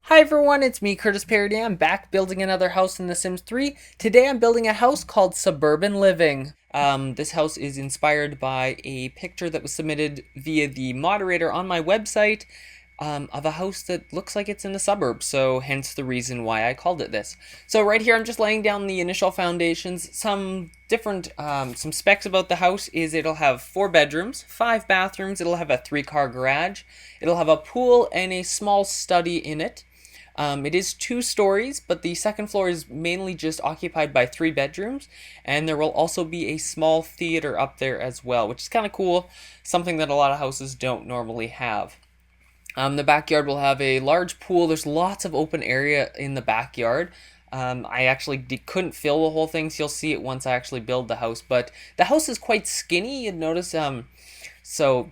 Hi everyone, it's me, Curtis Parody. I'm back building another house in The Sims 3. Today I'm building a house called Suburban Living. This house is inspired by a picture that was submitted via the moderator on my website of a house that looks like it's in the suburbs, so hence the reason why I called it this. So right here I'm just laying down the initial foundations. Some specs about the house is it'll have 4 bedrooms, 5 bathrooms, it'll have a 3-car garage, it'll have a pool and a small study in it. It is 2 stories, but the second floor is mainly just occupied by 3 bedrooms, and there will also be a small theater up there as well, which is kind of cool, something that a lot of houses don't normally have. The backyard will have a large pool. There's lots of open area in the backyard. I actually couldn't fill the whole thing, so you'll see it once I actually build the house, but the house is quite skinny, you'd notice, so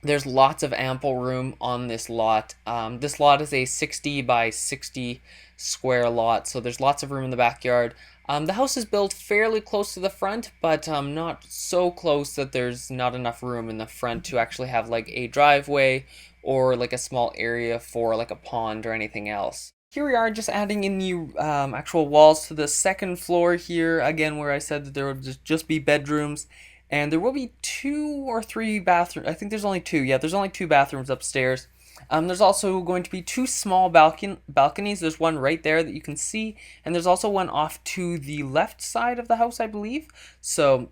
there's lots of ample room on this lot. This lot is a 60 by 60 square lot, so there's lots of room in the backyard. The house is built fairly close to the front, but not so close that there's not enough room in the front to actually have like a driveway or like a small area for like a pond or anything else. Here we are just adding in the actual walls to the second floor here, again where I said that there would just be bedrooms. And there will be 2 or 3 bathrooms. I think there's only 2. Yeah, there's only 2 bathrooms upstairs. There's also going to be 2 small balconies. There's one right there that you can see. And there's also one off to the left side of the house, I believe. So,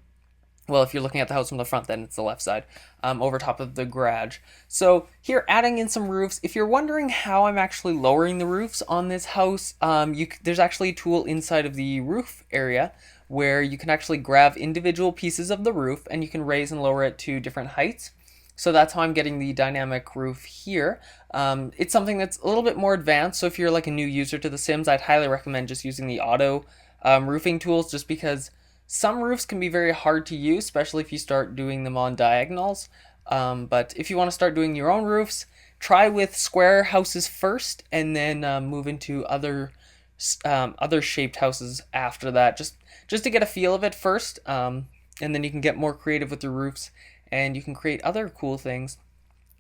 well, if you're looking at the house from the front, then it's the left side, over top of the garage. So here, adding in some roofs. If you're wondering how I'm actually lowering the roofs on this house, there's actually a tool inside of the roof area where you can actually grab individual pieces of the roof and you can raise and lower it to different heights. So that's how I'm getting the dynamic roof here. It's something that's a little bit more advanced, so if you're like a new user to The Sims, I'd highly recommend just using the auto roofing tools, just because some roofs can be very hard to use, especially if you start doing them on diagonals. But if you want to start doing your own roofs, try with square houses first and then move into other shaped houses after that, just to get a feel of it first, and then you can get more creative with the roofs and you can create other cool things.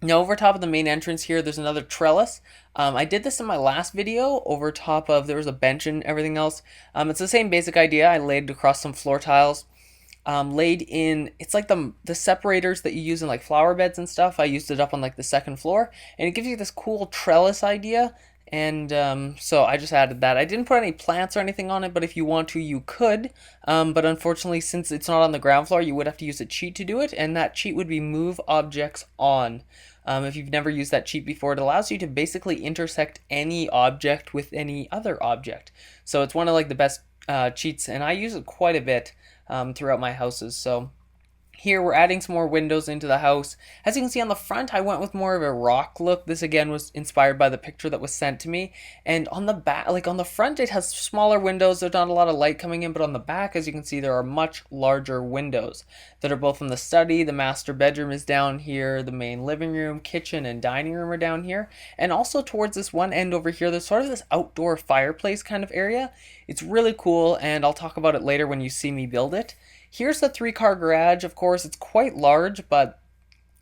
Now over top of the main entrance here, there's another trellis. I did this in my last video. Over top of, there was a bench and everything else. It's the same basic idea. I laid across some floor tiles, laid in, it's like the separators that you use in like flower beds and stuff. I used it up on like the second floor, and it gives you this cool trellis idea. And so I just added that. I didn't put any plants or anything on it, but if you want to, you could. But unfortunately, since it's not on the ground floor, you would have to use a cheat to do it, and that cheat would be move objects on. If you've never used that cheat before, it allows you to basically intersect any object with any other object. So it's one of like the best cheats, and I use it quite a bit throughout my houses. So here we're adding some more windows into the house. As you can see on the front, I went with more of a rock look. This again was inspired by the picture that was sent to me. And on the back, like on the front, it has smaller windows. There's not a lot of light coming in, but on the back, as you can see, there are much larger windows that are both in the study. The master bedroom is down here. The main living room, kitchen, and dining room are down here. And also towards this one end over here, there's sort of this outdoor fireplace kind of area. It's really cool, and I'll talk about it later when you see me build it. Here's the 3-car garage. Of course, it's quite large, but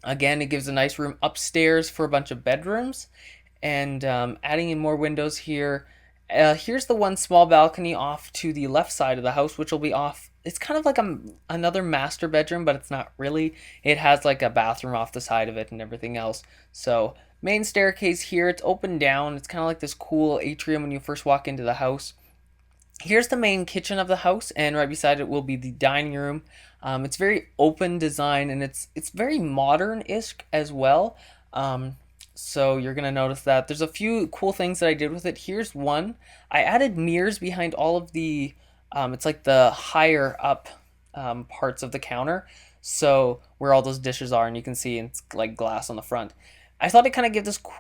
again, it gives a nice room upstairs for a bunch of bedrooms. And adding in more windows here. Here's the one small balcony off to the left side of the house, which will be off. It's kind of like another master bedroom, but it's not really. It has like a bathroom off the side of it and everything else. So main staircase here, it's open down. It's kind of like this cool atrium when you first walk into the house. Here's the main kitchen of the house, and right beside it will be the dining room. It's very open design, and it's very modern-ish as well. So you're gonna notice that there's a few cool things that I did with it. Here's one. I added mirrors behind all of the it's like the higher up parts of the counter, so where all those dishes are, and you can see it's like glass on the front. I thought it kind of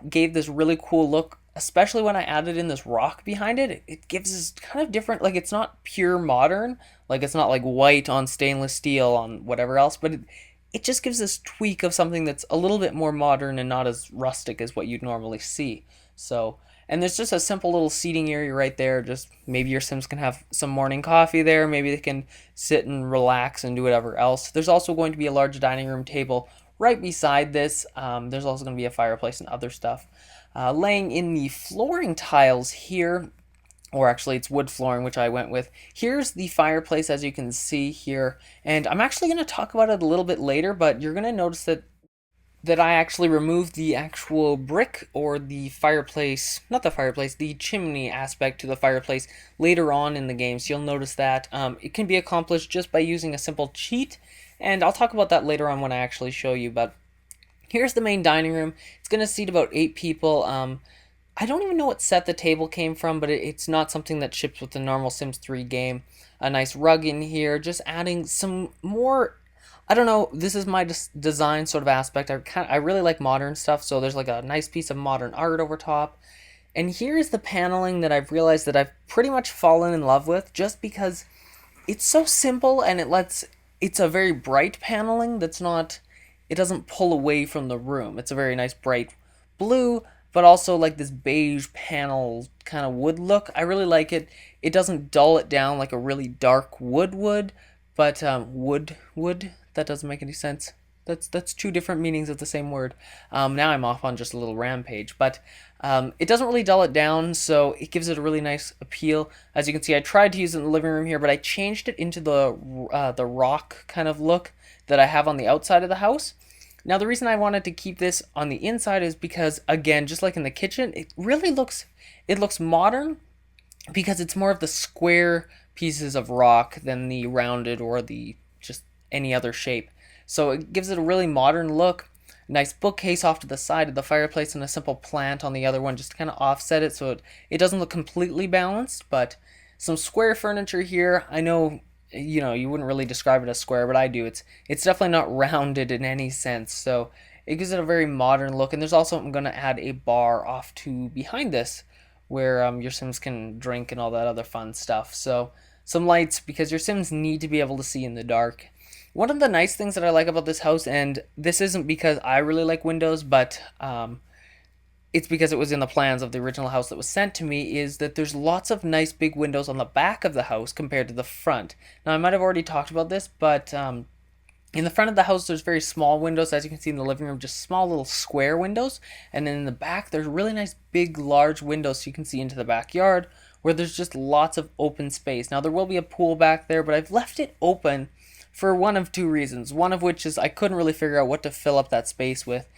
gave this really cool look, especially when I added in this rock behind it. It gives this kind of different, like it's not pure modern, like it's not like white on stainless steel on whatever else, but it just gives this tweak of something that's a little bit more modern and not as rustic as what you'd normally see. So, and there's just a simple little seating area right there. Just maybe your Sims can have some morning coffee there. Maybe they can sit and relax and do whatever else. There's also going to be a large dining room table Right beside this, there's also going to be a fireplace and other stuff. Laying in the flooring tiles here, or actually it's wood flooring, which I went with. Here's the fireplace, as you can see here, and I'm actually going to talk about it a little bit later, but you're going to notice that I actually removed the actual brick or the fireplace, not the fireplace, the chimney aspect to the fireplace later on in the game. So you'll notice that it can be accomplished just by using a simple cheat, and I'll talk about that later on when I actually show you. But here's the main dining room. It's going to seat about 8 people. I don't even know what set the table came from, but it's not something that ships with the normal Sims 3 game. A nice rug in here, just adding some more. I don't know. This is my design sort of aspect. I really like modern stuff, so there's like a nice piece of modern art over top. And here's the paneling that I've realized that I've pretty much fallen in love with, just because it's so simple and it's a very bright paneling that's not, it doesn't pull away from the room. It's a very nice bright blue, but also like this beige panel kind of wood look. I really like it. It doesn't dull it down like a really dark wood, but wood, that doesn't make any sense. That's two different meanings of the same word. Now I'm off on just a little rampage, but it doesn't really dull it down, so it gives it a really nice appeal. As you can see, I tried to use it in the living room here, but I changed it into the rock kind of look that I have on the outside of the house. Now, the reason I wanted to keep this on the inside is because, again, just like in the kitchen, it looks modern because it's more of the square pieces of rock than the rounded or the just any other shape. So it gives it a really modern look. Nice bookcase off to the side of the fireplace and a simple plant on the other one just to kind of offset it so it doesn't look completely balanced, but some square furniture here. I know, you know, you wouldn't really describe it as square, but I do. It's definitely not rounded in any sense, so it gives it a very modern look. And there's also, I'm going to add a bar off to behind this where your Sims can drink and all that other fun stuff. So some lights, because your Sims need to be able to see in the dark. One of the nice things that I like about this house, and this isn't because I really like windows, but it's because it was in the plans of the original house that was sent to me, is that there's lots of nice big windows on the back of the house compared to the front. Now, I might have already talked about this, but in the front of the house, there's very small windows, as you can see in the living room, just small little square windows. And then in the back, there's really nice big, large windows so you can see into the backyard, where there's just lots of open space. Now, there will be a pool back there, but I've left it open for one of two reasons. One of which is I couldn't really figure out what to fill up that space with.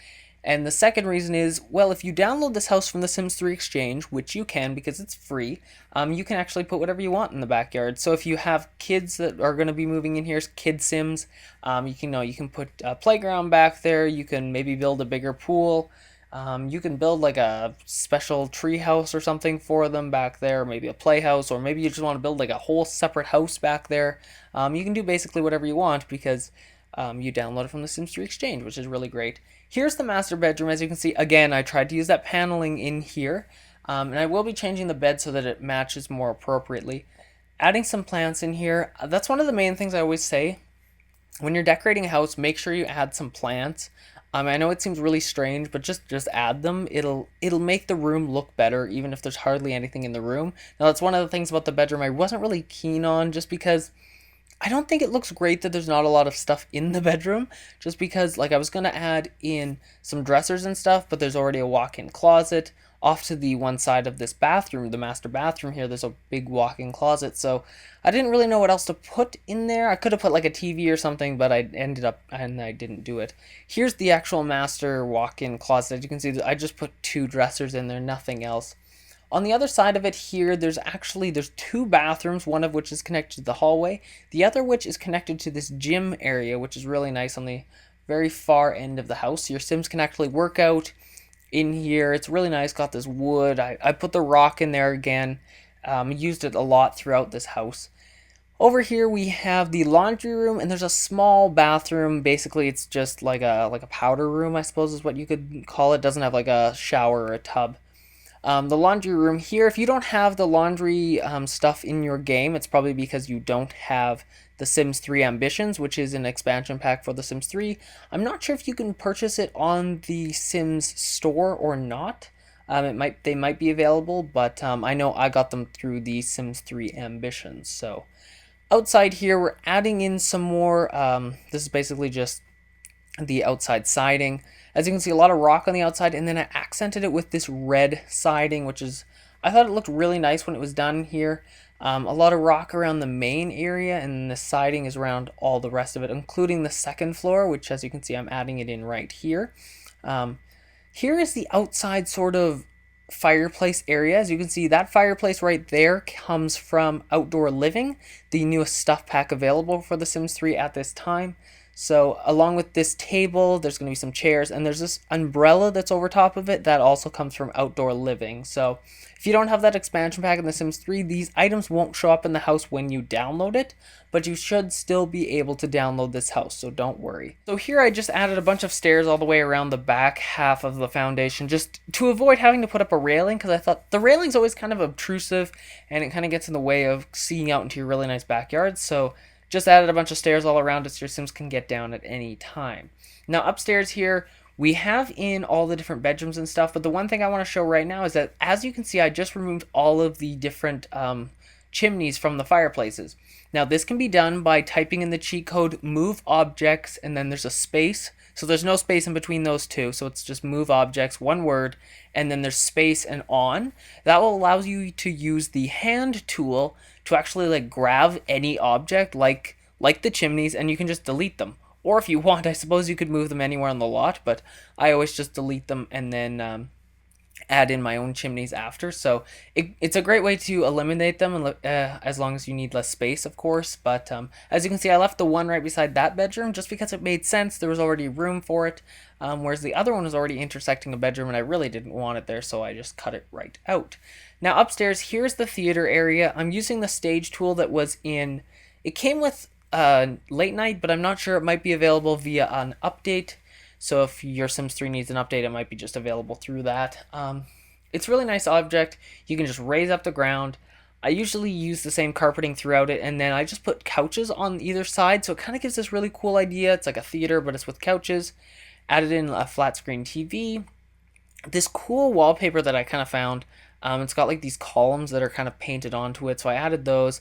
And the second reason is, well, if you download this house from the Sims 3 Exchange, which you can because it's free, you can actually put whatever you want in the backyard. So if you have kids that are going to be moving in here, kid Sims, you can put a playground back there. You can maybe build a bigger pool. You can build like a special tree house or something for them back there, maybe a playhouse, or maybe you just want to build like a whole separate house back there. You can do basically whatever you want because you download it from the Sims 3 Exchange, which is really great. Here's the master bedroom. As you can see, again, I tried to use that paneling in here, and I will be changing the bed so that it matches more appropriately. Adding some plants in here. That's one of the main things I always say. When you're decorating a house, make sure you add some plants. I know it seems really strange, but just add them. It'll make the room look better, even if there's hardly anything in the room. Now, that's one of the things about the bedroom I wasn't really keen on, just because I don't think it looks great that there's not a lot of stuff in the bedroom, just because, like, I was going to add in some dressers and stuff, but there's already a walk-in closet. Off to the one side of this bathroom, the master bathroom here, there's a big walk-in closet, so I didn't really know what else to put in there. I could have put, like, a TV or something, but I ended up, and I didn't do it. Here's the actual master walk-in closet. As you can see, I just put 2 dressers in there, nothing else. On the other side of it here, there's 2 bathrooms, one of which is connected to the hallway, the other which is connected to this gym area, which is really nice on the very far end of the house. Your Sims can actually work out in here. It's really nice. Got this wood. I put the rock in there again. Used it a lot throughout this house. Over here we have the laundry room, and there's a small bathroom. Basically, it's just like a powder room, I suppose is what you could call it. Doesn't have like a shower or a tub. The laundry room here, if you don't have the laundry stuff in your game, it's probably because you don't have the Sims 3 Ambitions, which is an expansion pack for the Sims 3. I'm not sure if you can purchase it on the Sims store or not. They might be available, but I know I got them through the Sims 3 Ambitions. So outside here, we're adding in some more. This is basically just the outside siding. As you can see, a lot of rock on the outside, and then I accented it with this red siding, which is, I thought it looked really nice when it was done here. A lot of rock around the main area, and the siding is around all the rest of it, including the second floor, which, as you can see, I'm adding it in right here. Here is the outside sort of fireplace area. As you can see, that fireplace right there comes from Outdoor Living, the newest stuff pack available for The Sims 3 at this time. So along with this table, there's going to be some chairs, and there's this umbrella that's over top of it that also comes from Outdoor Living. So if you don't have that expansion pack in The Sims 3, these items won't show up in the house when you download it, but you should still be able to download this house, so don't worry. So here I just added a bunch of stairs all the way around the back half of the foundation, just to avoid having to put up a railing, because I thought the railing's always kind of obtrusive, and it kind of gets in the way of seeing out into your really nice backyard. So just added a bunch of stairs all around it so your Sims can get down at any time. Now upstairs here, we have in all the different bedrooms and stuff, but the one thing I want to show right now is that, as you can see, I just removed all of the different chimneys from the fireplaces. Now this can be done by typing in the cheat code move objects, and then there's a space. So there's no space in between those two, so it's just move objects, one word, and then there's space and on. That will allow you to use the hand tool to actually like grab any object like the chimneys, and you can just delete them. Or if you want, I suppose you could move them anywhere on the lot, but I always just delete them and then add in my own chimneys after. So it's a great way to eliminate them, as long as you need less space, of course. But as you can see, I left the one right beside that bedroom just because it made sense. There was already room for it, whereas the other one was already intersecting a bedroom, and I really didn't want it there, so I just cut it right out. Now upstairs, here's the theater area. I'm using the stage tool that was in, it came with late night, but I'm not sure, it might be available via an update. So if your Sims 3 needs an update, it might be just available through that. It's a really nice object. You can just raise up the ground. I usually use the same carpeting throughout it, and then I just put couches on either side, so it kind of gives this really cool idea. It's like a theater, but it's with couches. Added in a flat screen TV. This cool wallpaper that I kind of found, it's got like these columns that are kind of painted onto it, so I added those.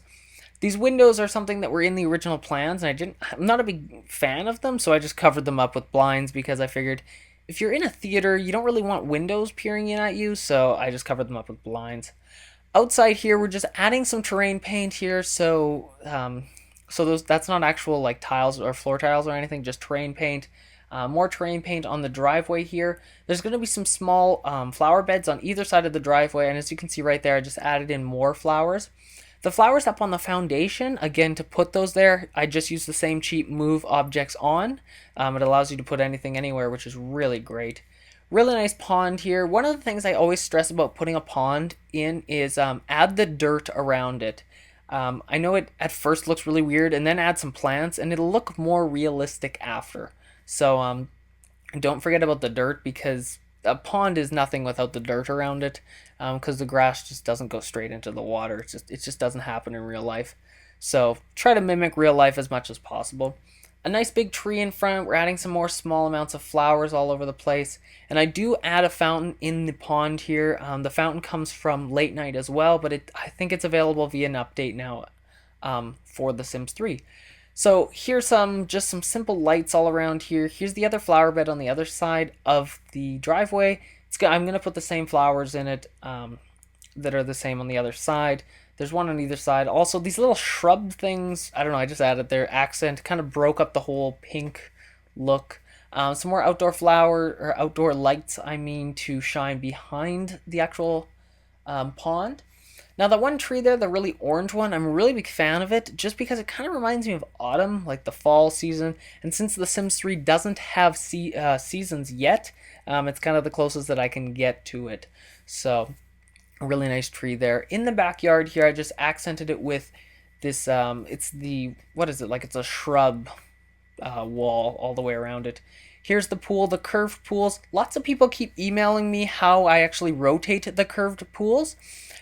These windows are something that were in the original plans, and I'm not a big fan of them, so I just covered them up with blinds because I figured if you're in a theater, you don't really want windows peering in at you, so I just covered them up with blinds. Outside here, we're just adding some terrain paint here, so that's not actual like tiles or floor tiles or anything, just terrain paint. More terrain paint on the driveway here. There's going to be some small flower beds on either side of the driveway, and as you can see right there, I just added in more flowers. The flowers up on the foundation, again, to put those there, I just use the same cheap move objects on. It allows you to put anything anywhere, which is really great. Really nice pond here. One of the things I always stress about putting a pond in is add the dirt around it. I know it at first looks really weird, and then add some plants, and it'll look more realistic after. So don't forget about the dirt, because a pond is nothing without the dirt around it, because the grass just doesn't go straight into the water. It just doesn't happen in real life. So try to mimic real life as much as possible. A nice big tree in front. We're adding some more small amounts of flowers all over the place. And I do add a fountain in the pond here. The fountain comes from Late Night as well, but I think it's available via an update now for The Sims 3. So here's just some simple lights all around here. Here's the other flower bed on the other side of the driveway. I'm going to put the same flowers in it that are the same on the other side. There's one on either side. Also, these little shrub things, I don't know, I just added their accent, kind of broke up the whole pink look. Some more outdoor outdoor lights, to shine behind the actual pond. Now that one tree there, the really orange one, I'm a really big fan of it just because it kind of reminds me of autumn, like the fall season. And since The Sims 3 doesn't have seasons yet, it's kind of the closest that I can get to it. So a really nice tree there. In the backyard here, I just accented it with this, it's a shrub wall all the way around it. Here's the pool, the curved pools. Lots of people keep emailing me how I actually rotate the curved pools.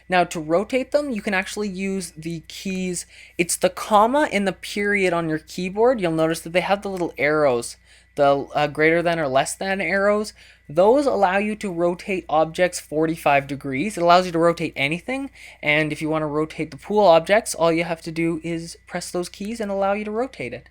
Now, to rotate them, you can actually use the keys. It's the comma and the period on your keyboard. You'll notice that they have the little arrows, the greater than or less than arrows. Those allow you to rotate objects 45 degrees. It allows you to rotate anything. And if you want to rotate the pool objects, all you have to do is press those keys and allow you to rotate it.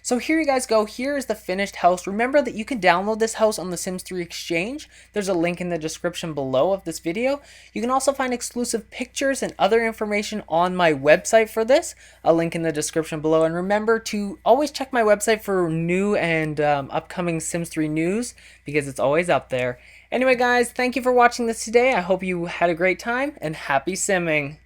So here you guys go. Here is the finished house. Remember that you can download this house on the Sims 3 Exchange. There's a link in the description below of this video. You can also find exclusive pictures and other information on my website for this. A link in the description below. And remember to always check my website for new and upcoming Sims 3 news, because it's always up there. Anyway guys, thank you for watching this today. I hope you had a great time and happy simming.